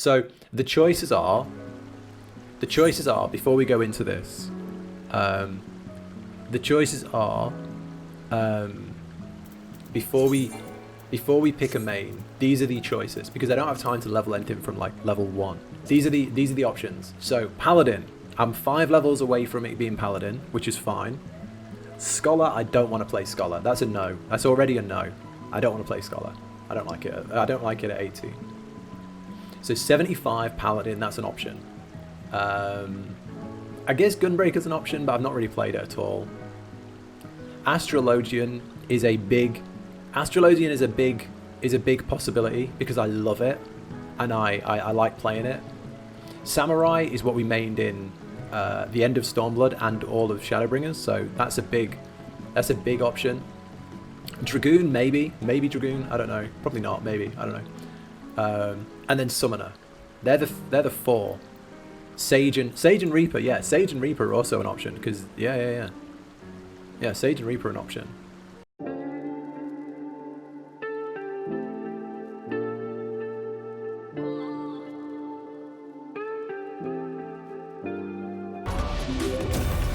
So the choices are before we go into this, the choices are before we pick a main, these are the choices, because I don't have time to level anything from like level 1. These are the options. So Paladin, I'm 5 levels away from it being Paladin, which is fine. Scholar, I don't want to play Scholar. That's a no. That's already a no. I don't want to play Scholar. I don't like it. I don't like it at 80. So 75 Paladin, that's an option. I guess Gunbreaker's an option, but I've not really played it at all. Astrologian is a big possibility because I love it and I like playing it. Samurai is what we mained in the end of Stormblood and all of Shadowbringers, so that's a big option. Dragoon, maybe Dragoon, I don't know, probably not, maybe, I don't know. And then Summoner, they're the 4. Sage and Reaper, yeah, Sage and Reaper are also an option because yeah, Sage and Reaper are an option.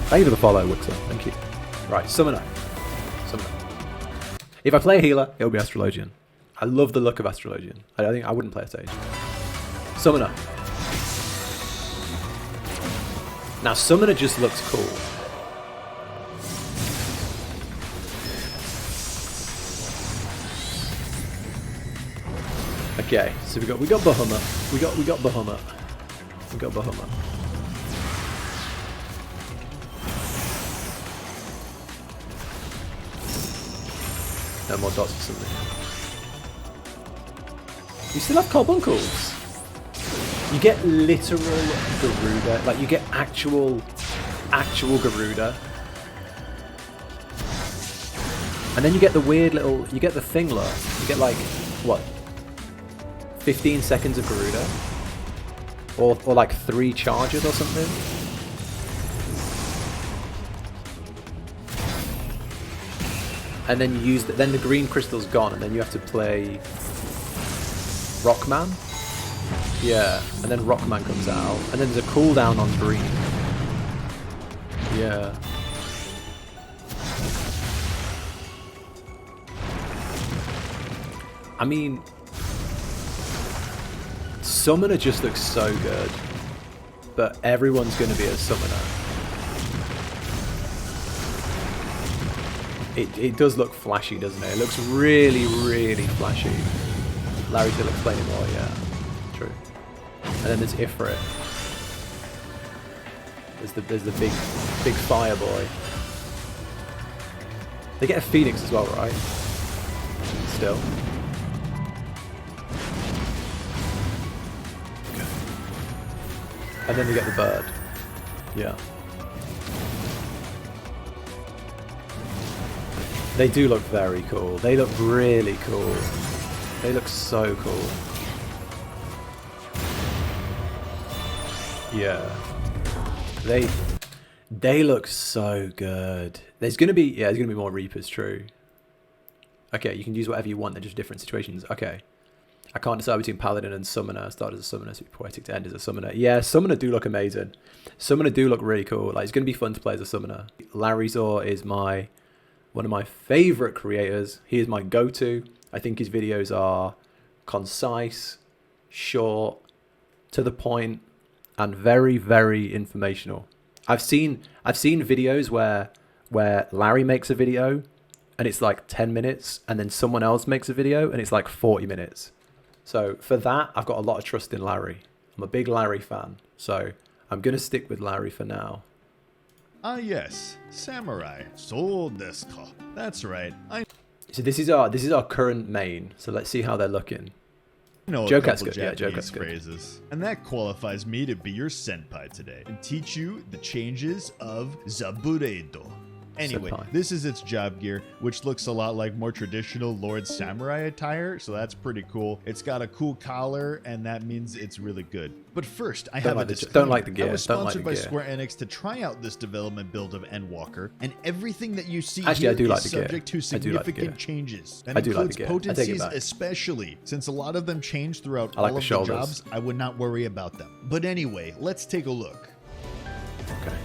Thank you for the follow, Wixer. Thank you. Right, Summoner. If I play a healer, it'll be Astrologian. I love the look of Astrologian. I think I wouldn't play a Sage. Summoner. Now, Summoner just looks cool. Okay, so we got Bahamut. We got Bahamut. We got Bahamut. No more dots or something. You still have carbuncles. You get literal Garuda, like you get actual Garuda. And then you get the weird little, you get the Thingler. You get like, what? 15 seconds of Garuda? Or like 3 charges or something? And then you use then the green crystal's gone, and then you have to play Rockman. Yeah, and then Rockman comes out, and then there's a cooldown on green. Yeah. I mean, Summoner just looks so good, but everyone's going to be a Summoner. It does look flashy, doesn't it? It looks really, really flashy. Larry's going to explain it more, yeah. True. And then there's Ifrit. There's the big fire boy. They get a Phoenix as well, right? Still. Okay. And then they get the bird. Yeah. They do look very cool. They look really cool. They look so cool. Yeah. They look so good. There's gonna be more Reapers, true. Okay, you can use whatever you want, they're just different situations. Okay. I can't decide between Paladin and Summoner. I started as a Summoner, so Poetic to end as a Summoner. Yeah, Summoner do look amazing. Summoner do look really cool. Like, it's gonna be fun to play as a Summoner. Larizor is one of my favorite creators. He is my go-to. I think his videos are concise, short, to the point, and very, very informational. I've seen videos where Larry makes a video and it's like 10 minutes, and then someone else makes a video and it's like 40 minutes. So for that, I've got a lot of trust in Larry. I'm a big Larry fan, so I'm gonna stick with Larry for now. Ah yes, Samurai. So desu ka. That's right. So this is our current main. So let's see how they're looking. I know Joe a Cat's couple good. Yeah, Joe Japanese Cat's good. phrases, and that qualifies me to be your senpai today and teach you the changes of Zaburedo. Anyway, Senpai. this is its job gear, which looks a lot like more traditional Lord Samurai attire, so that's pretty cool. It's got a cool collar, and that means it's really good. But first, I have a disclaimer. Don't like the gear. I was Don't like sponsored the by gear. Square Enix to try out this development build of Endwalker, and everything that you see Actually, here I do like is the gear. subject to I do like the significant gear. changes. That I do like the includes gear. I take it potencies back. especially, since a lot of them change throughout I like all the of shoulders. the jobs. I would not worry about them. But anyway, let's take a look. Okay.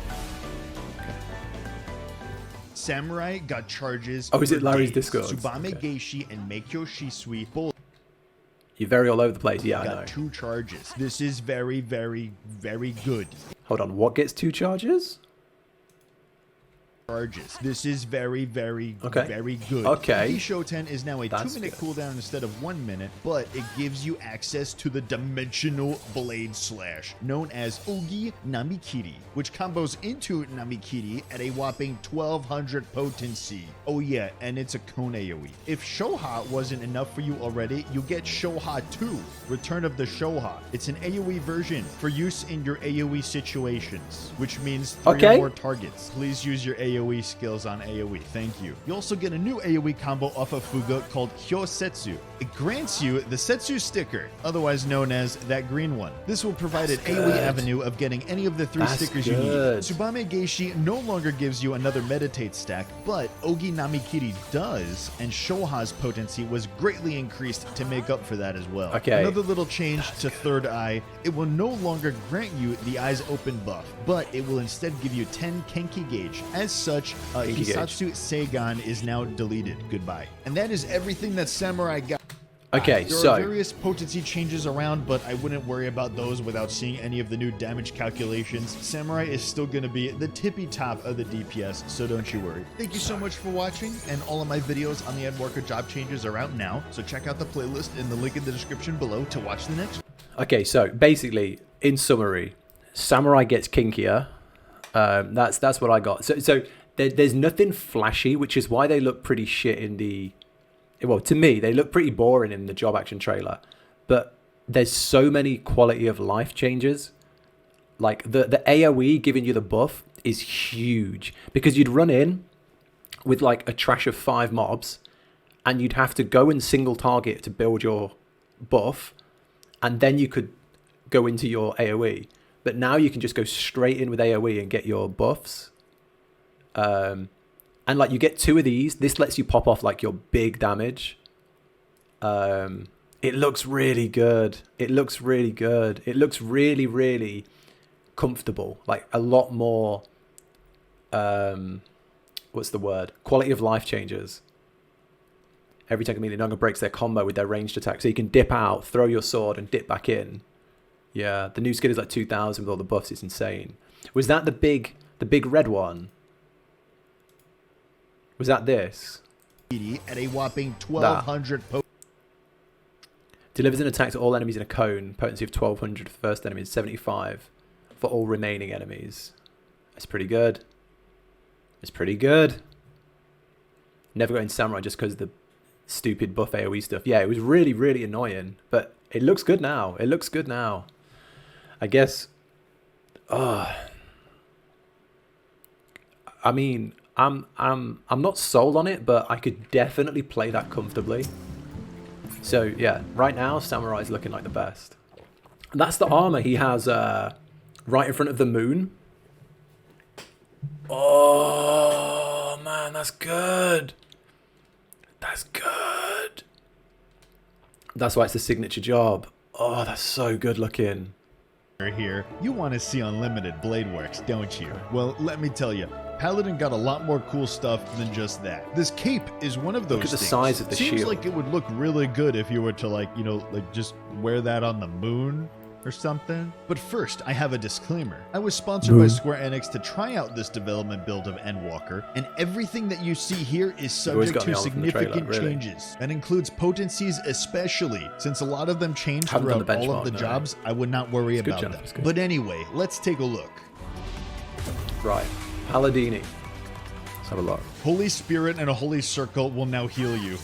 Samurai got charges. Oh, is it for Larry's days. Discord? Tsubame Okay. Geishi and Meikyo Shisui both You're very all over the place. Yeah, I know. got 2 charges. This is very, very, very good. Hold on. What gets 2 charges? This is very, very, Okay. very good. Okay. Shoten is now a That's 2-minute good. cooldown instead of 1 minute, but it gives you access to the Dimensional Blade Slash, known as Ogi Namikiri, which combos into Namikiri at a whopping 1200 potency. Oh yeah, and it's a cone AoE. If Shoha wasn't enough for you already, you get Shoha 2, Return of the Shoha. It's an AoE version for use in your AoE situations, which means 3 Okay. or more targets. Please use your AoE skills on AoE. Thank you. You also get a new AoE combo off of Fuga called Hyosetsu. It grants you the Setsu sticker, otherwise known as that green one. This will provide an AoE avenue of getting any of the 3 That's stickers you good. need. Tsubame Geishi no longer gives you another meditate stack, but Ogi Namikiri does, and Shoha's potency was greatly increased to make up for that as well. Okay. Another little change to Third Eye, it will no longer grant you the eyes open buff, but it will instead give you 10 Kenki gauge. As such, Kenki gauge. Hisatsu Seigan is now deleted. Goodbye. And that is everything that Samurai got. Okay, There so are various potency changes around, but I wouldn't worry about those without seeing any of the new damage calculations. Samurai is still going to be the tippy top of the DPS, so don't you worry. Thank you so much for watching, and all of my videos on the Endwalker job changes are out now, so check out the playlist in the link in the description below to watch the next. okay, so basically, in summary, Samurai gets kinkier. That's what I got. So there's nothing flashy, which is why they look pretty shit in the. Well, to me, they look pretty boring in the job action trailer. But there's so many quality of life changes. Like the AoE giving you the buff is huge, because you'd run in with like a trash of 5 mobs, and you'd have to go and single target to build your buff, and then you could go into your AoE. But now you can just go straight in with AoE and get your buffs. And like you get 2 of these. This lets you pop off like your big damage. It looks really good. It looks really good. It looks really, really comfortable. Like a lot more. What's the word? Quality of life changes. Every time a melee no longer breaks their combo with their ranged attack, so you can dip out, throw your sword, and dip back in. Yeah, the new skill is like 2,000 with all the buffs. It's insane. Was that the big red one? Was that this? At a whopping 1200 Delivers an attack to all enemies in a cone. Potency of 1200 for first enemy and 75 for all remaining enemies. That's pretty good. It's pretty good. Never got in Samurai just because of the stupid buff AoE stuff. Yeah, it was really, really annoying. But it looks good now. It looks good now. I guess. I mean, I'm not sold on it, but I could definitely play that comfortably. So yeah, right now Samurai's looking like the best. That's the armor he has right in front of the moon. Oh man, that's good. That's good. That's why it's the signature job. Oh, that's so good looking. here. You want to see unlimited blade works, don't you? Well, let me tell you. Paladin got a lot more cool stuff than just that. This cape is one of those Look at the things. size of the Seems shield. like it would look really good if you were to like just wear that on the moon or something. But first, I have a disclaimer. I was sponsored by Square Enix to try out this development build of Endwalker, and everything that you see here is always subject got me to on from the trailer, significant really. changes. That includes potencies especially, since a lot of them change Haven't done throughout the all of the benchmark, no. jobs. I would not worry It's good, about John, them. it's good. But anyway, let's take a look. Right, Paladini. Let's have a look. Holy Spirit and a Holy Circle will now heal you.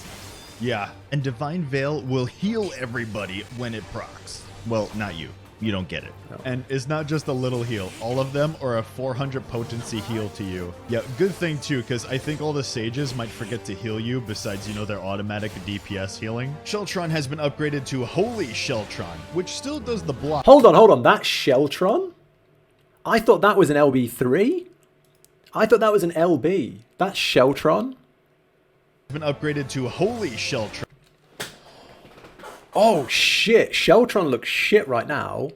Yeah, and Divine Veil will heal everybody when it procs. Well, not you. you don't get it. And it's not just a little heal. All of them are a 400 potency heal to you. Yeah, good thing too, because I think all the sages might forget to heal you besides, you know, their automatic DPS healing. Sheltron has been upgraded to Holy Sheltron, which still does the block. Hold on. That's Sheltron? I thought that was an LB3? I thought that was an LB. That's Sheltron? Been upgraded to Holy Sheltron. Oh shit, Sheltron looks shit right now.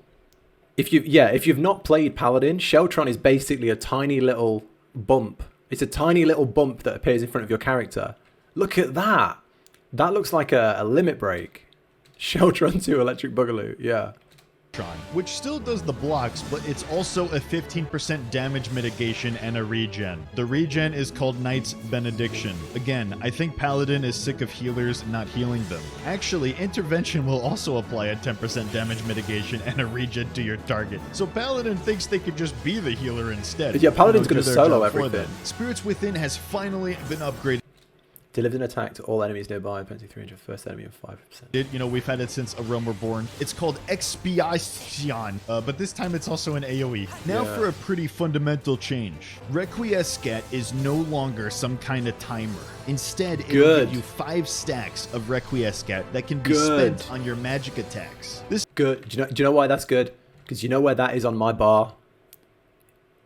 If you've not played Paladin, Sheltron is basically a tiny little bump. It's a tiny little bump that appears in front of your character. Look at that. That looks like a limit break. Sheltron 2 Electric Boogaloo, yeah. Which still does the blocks, but it's also a 15% damage mitigation and a regen. The regen is called Knight's Benediction. Again, I think Paladin is sick of healers not healing them. Actually, Intervention will also apply a 10% damage mitigation and a regen to your target. So Paladin thinks they could just be the healer instead. Yeah, Paladin's going do to their solo job for everything. them. Spirits Within has finally been upgraded. Delivers an attack to all enemies nearby, penalty 300, first enemy of 5%. You know, we've had it since A Realm Reborn. It's called Expiation, but this time it's also an AoE. Now for a pretty fundamental change. Requiescat is no longer some kind of timer. Instead, it will give you 5 stacks of Requiescat that can be spent on your magic attacks. This Good. Do you know why that's good? Because you know where that is on my bar?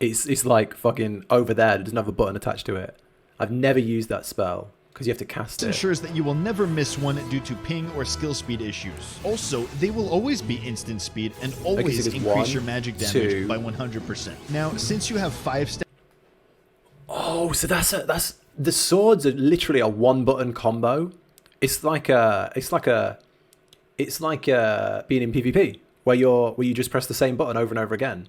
It's like fucking over there. It doesn't have a button attached to it. I've never used that spell. Because you have to cast it. Ensures that you will never miss one due to ping or skill speed issues. Also, they will always be instant speed and always increase your magic damage by 100%. Now, since you have 5 stacks... Oh, so that's the swords are literally a 1-button combo. It's like being in PvP where you just press the same button over and over again.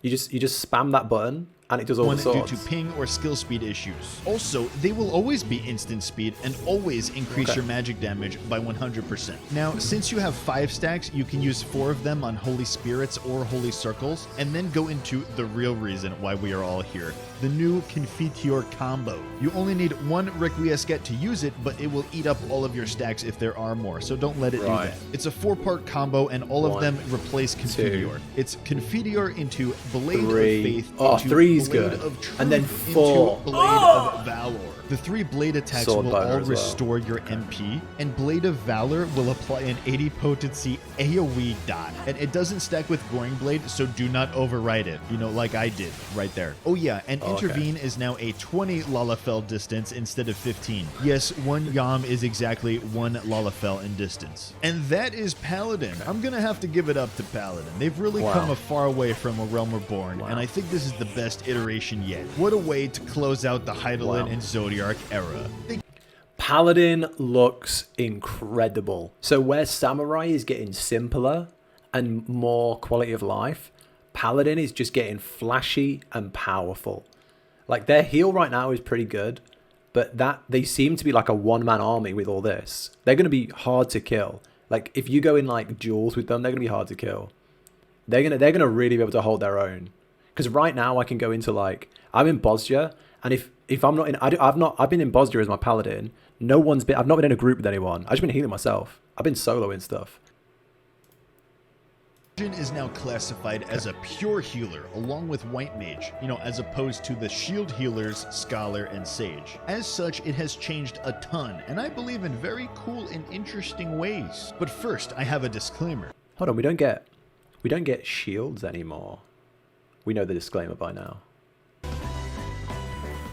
You just spam that button and it does all the swords. Due to ping or skill speed issues. Also, they will always be instant speed and always increase your magic damage by 100%. Now, since you have 5 stacks, you can use 4 of them on Holy Spirits or Holy Circles, and then go into the real reason why we are all here. The new Confiteor combo. You only need 1 Requiescat to use it, but it will eat up all of your stacks if there are more, so don't let it do that. It's a 4-part combo, and all of them replace Confiteor. It's Confiteor into Blade of Faith, into three's Blade good. of Truth, And then 4. into Blade of Valor. The 3 Blade attacks will all restore your MP, and Blade of Valor will apply an 80 potency AoE dot. And it doesn't stack with Goring Blade, so do not override it. You know, like I did right there. Oh yeah, and Intervene is now a 20 Lalafell distance instead of 15. Yes, 1 Yam is exactly 1 Lalafell in distance. And that is Paladin. I'm gonna have to give it up to Paladin. They've really come a far way from A Realm Reborn, and I think this is the best iteration yet. What a way to close out the Hydaelyn and Zodiark era. Paladin looks incredible. So where Samurai is getting simpler and more quality of life, Paladin is just getting flashy and powerful. Like their heal right now is pretty good, but they seem to be like a one-man army with all this. They're going to be hard to kill. Like if you go in like duels with them, they're going to be hard to kill. They're gonna really be able to hold their own. Because right now I can go into like I'm in Bosnia, and if I'm not in, I've been in Bosnia as my Paladin. I've not been in a group with anyone. I've just been healing myself. I've been soloing stuff. Is now classified as a pure healer along with White Mage, you know, as opposed to the shield healers, Scholar, and Sage. As such, it has changed a ton, and I believe in very cool and interesting ways. But first, I have a disclaimer. Hold on, we don't get shields anymore. We know the disclaimer by now.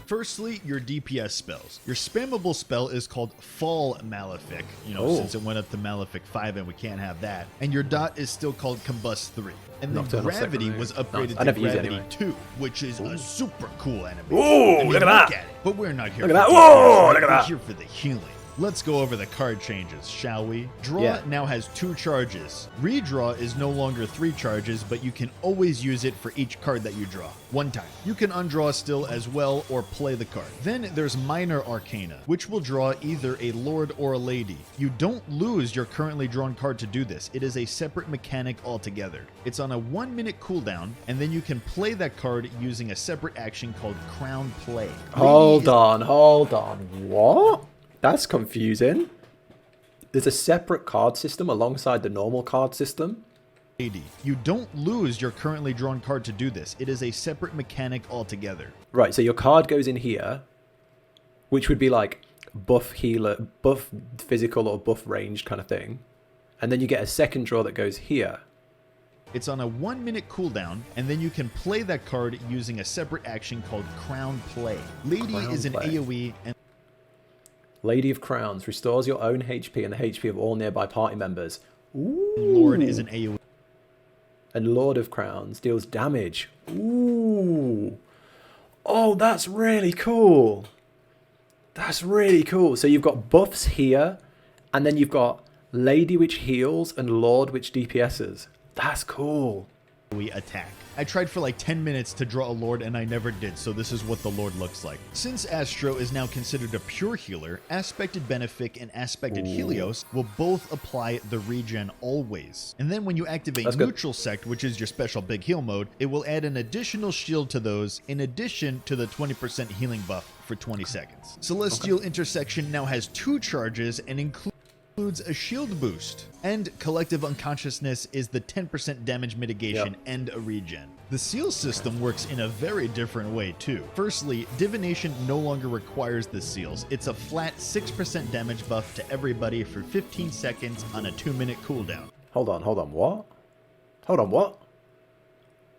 Firstly, your DPS spells. Your spammable spell is called Fall Malefic, you know, since it went up to Malefic 5 and we can't have that. And your dot is still called Combust 3. And then Nocturnal Gravity Second was Move. upgraded Nice. to Gravity 2, which is a super cool enemy. Ooh, look at that. At it. But we're not here Look for at that. DPS. Whoa, look at We're that. here for the healing. Let's go over the card changes, shall we? Draw now has 2 charges. Redraw is no longer 3 charges, but you can always use it for each card that you draw. 1 time. You can undraw still as well or play the card. Then there's Minor Arcana, which will draw either a Lord or a Lady. You don't lose your currently drawn card to do this. It is a separate mechanic altogether. It's on a 1-minute cooldown, and then you can play that card using a separate action called Crown Play. Hold on. What? That's confusing. There's a separate card system alongside the normal card system. lady. You don't lose your currently drawn card to do this. It is a separate mechanic altogether. Right, so your card goes in here, which would be like buff healer, buff physical or buff ranged kind of thing. And then you get a second draw that goes here. It's on a 1-minute cooldown, and then you can play that card using a separate action called Crown Play. Lady Crown is an Play. AoE, and Lady of Crowns restores your own HP and the HP of all nearby party members. Ooh. Lord is an AoE. And Lord of Crowns deals damage. Ooh. Oh, that's really cool. That's really cool. So you've got buffs here, and then you've got Lady which heals and Lord which DPSs. That's cool. Attack. I tried for like 10 minutes to draw a Lord and I never did, so this is what the Lord looks like. Since Astro is now considered a pure healer, Aspected Benefic and Aspected Helios will both apply the regen always. And then when you activate Neutral Sect, which is your special big heal mode, it will add an additional shield to those in addition to the 20% healing buff for 20 seconds. Celestial Intersection now has 2 charges and includes a shield boost, and Collective Unconsciousness is the 10% damage mitigation and a regen. The seal system works in a very different way too. Firstly, Divination no longer requires the seals. It's a flat 6% damage buff to everybody for 15 seconds on a 2-minute cooldown. Hold on, what? Hold on, what?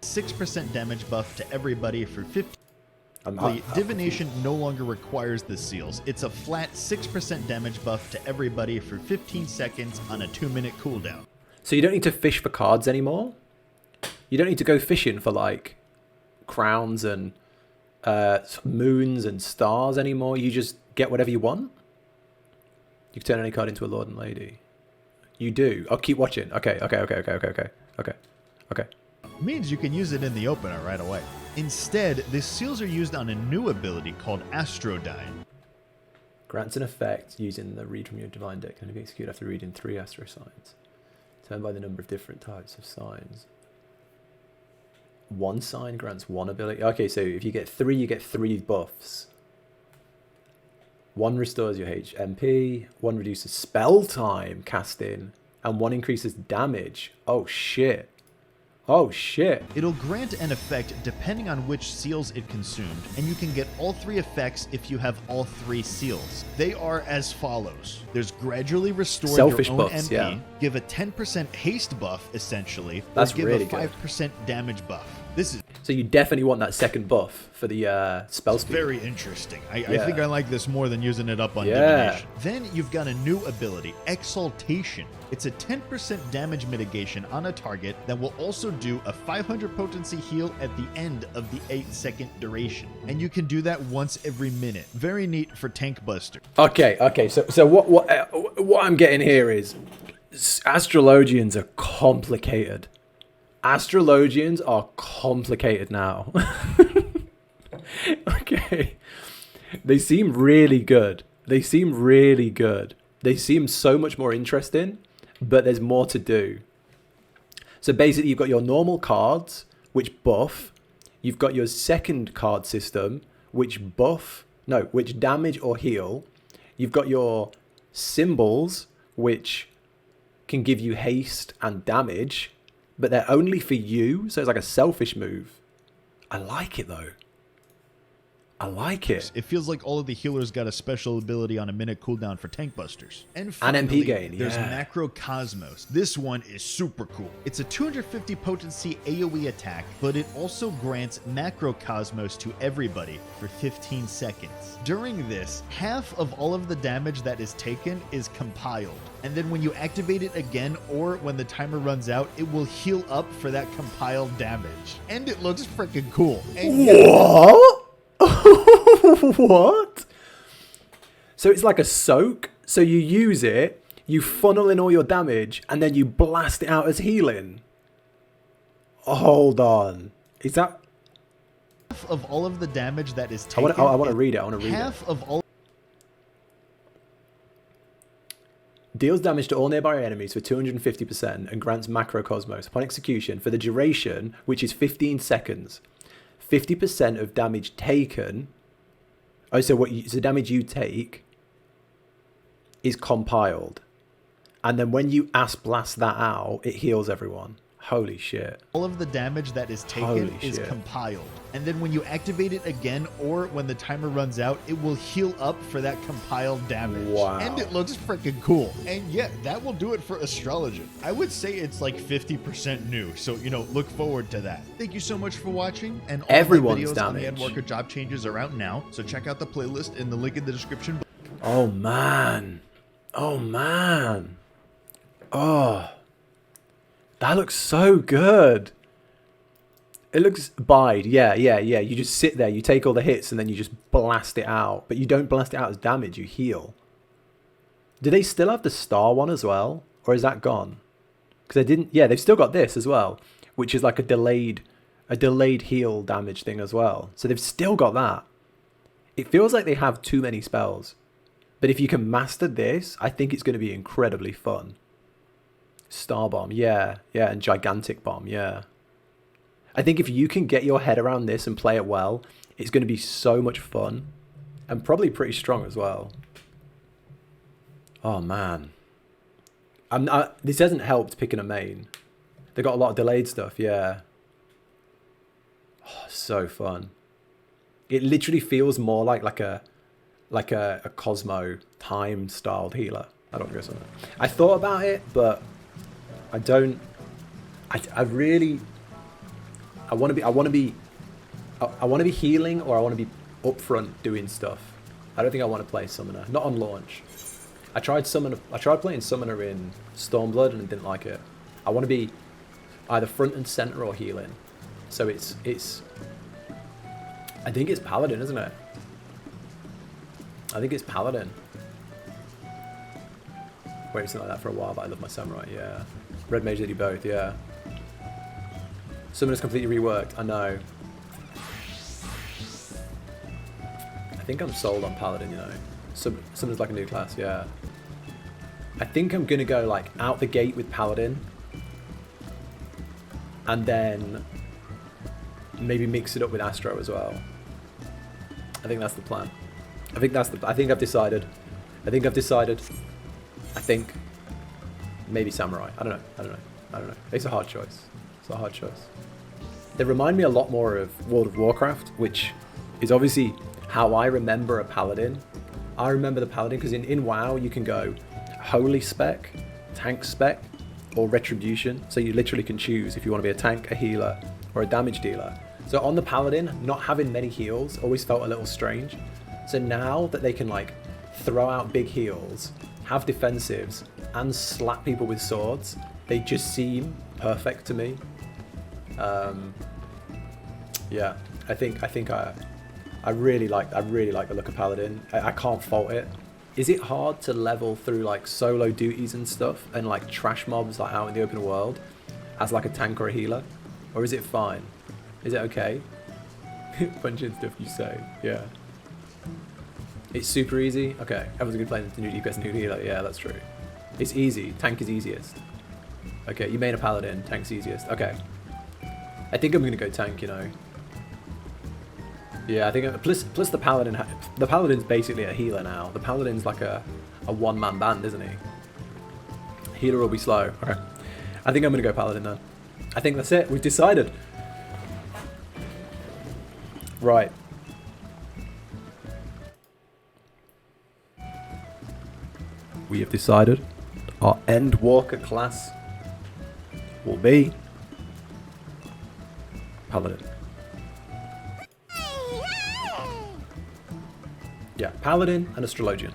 6% damage buff to everybody for 15. Divination no longer requires the seals. It's a flat 6% damage buff to everybody for 15 seconds on a 2-minute cooldown. So you don't need to fish for cards anymore? You don't need to go fishing for like crowns and moons and stars anymore? You just get whatever you want? You can turn any card into a Lord and Lady. You do. I'll keep watching. Okay. Means you can use it in the opener right away. Instead, the seals are used on a new ability called Astrologian. Grants an effect using the read from your divine deck and be executed after reading 3 astro signs. Turn by the number of different types of signs. One sign grants 1 ability. Okay, so if you get 3, you get 3 buffs. 1 restores your HP, 1 reduces spell time casting, and 1 increases damage. Oh shit. Oh shit. It'll grant an effect depending on which seals it consumed, and you can get all 3 effects if you have all 3 seals. They are as follows. There's gradually restore Selfish your own buffs, MP, yeah. Give a 10% haste buff, essentially, That's or give really a good. 5% damage buff. This is So you definitely want that second buff for the spell speed. very interesting. I Yeah. think I like this more than using it up on Yeah. Divination. Then you've got a new ability, Exaltation. It's a 10% damage mitigation on a target that will also do a 500 potency heal at the end of the 8-second duration. And you can do that once every minute. Very neat for tank buster. Okay. So what I'm getting here is Astrologians are complicated. Astrologians are complicated now. Okay. They seem really good. They seem so much more interesting, but there's more to do. So basically you've got your normal cards, which buff. You've got your second card system, which damage or heal. You've got your symbols, which can give you haste and damage, but they're only for you, so it's like a selfish move. I like it though. I like it. It feels like all of the healers got a special ability on a minute cooldown for tank busters. And MP finally, gain, there's yeah. Macro Cosmos. This one is super cool. It's a 250 potency AoE attack, but it also grants Macro Cosmos to everybody for 15 seconds. During this, half of all of the damage that is taken is compiled. And then when you activate it again, or when the timer runs out, it will heal up for that compiled damage. And it looks freaking cool. And What? What? So it's like a soak. So you use it, you funnel in all your damage, and then you blast it out as healing. Hold on. Is that? half of all of the damage that is taken. I want to read it. Half of all. Deals damage to all nearby enemies for 250% and grants Macrocosmos upon execution for the duration, which is 15 seconds. 50% of damage taken. Oh, so the damage you take is compiled. And then when you blast that out, it heals everyone. Holy shit. All of the damage that is taken Holy is shit. compiled. And then when you activate it again, or when the timer runs out, it will heal up for that compiled damage. Wow. And it looks freaking cool. And yeah, that will do it for Astrologian. I would say it's like 50% new. So, you know, look forward to that. Thank you so much for watching. And all Everyone's the videos on the damage. Endwalker job changes are out now. So check out the playlist in the link in the description. Oh, man. Oh, man. Oh. That looks so good. It looks bide. Yeah. You just sit there, you take all the hits, and then you just blast it out. But you don't blast it out as damage, you heal. Do they still have the star one as well? Or is that gone? Because they didn't... Yeah, they've still got this as well, which is like a delayed heal damage thing as well. So they've still got that. It feels like they have too many spells. But if you can master this, I think it's going to be incredibly fun. Star Bomb, yeah, and Gigantic Bomb, yeah. I think if you can get your head around this and play it well, it's going to be so much fun. And probably pretty strong as well. Oh, man. This hasn't helped picking a main. They got a lot of delayed stuff, yeah. Oh, so fun. It literally feels more like a Cosmo time-styled healer. I don't know something. I thought about it, but I don't. I really. I want to be healing, or I want to be upfront doing stuff. I don't think I want to play Summoner. Not on launch. I tried playing Summoner in Stormblood and didn't like it. I want to be either front and center or healing. So it's. I think it's Paladin, isn't it? I think it's Paladin. Waited something like that for a while, but I love my Samurai, yeah. Red Mage, they do both, yeah. Summoner's completely reworked, I know. I think I'm sold on Paladin, you know. Summoner's like a new class, yeah. I think I'm gonna go like out the gate with Paladin. And then maybe mix it up with Astro as well. I think that's the plan. I think I've decided. I think maybe Samurai. I don't know. It's a hard choice. They remind me a lot more of World of Warcraft, which is obviously how I remember a Paladin. I remember the Paladin because in WoW you can go Holy Spec, Tank Spec, or Retribution. So you literally can choose if you want to be a tank, a healer, or a damage dealer. So on the Paladin, not having many heals always felt a little strange. So now that they can like throw out big heals, have defensives, and slap people with swords, they just seem perfect to me. Yeah, I think I really like the look of Paladin. I can't fault it. Is it hard to level through like solo duties and stuff and like trash mobs like out in the open world as like a tank or a healer, or is it fine? Is it okay? Punching stuff you say, yeah. It's super easy. Okay, everyone's gonna play the new DPS and new healer. Yeah, that's true. It's easy. Tank is easiest. Okay, you made a Paladin. Tank's easiest. Okay. I think I'm gonna go tank. You know. Yeah, I think plus the Paladin. The Paladin's basically a healer now. The Paladin's like a one-man band, isn't he? Healer will be slow. Okay. I think I'm gonna go Paladin then. I think that's it. We've decided. Right. We have decided our Endwalker class will be Paladin. Yeah, Paladin and Astrologian.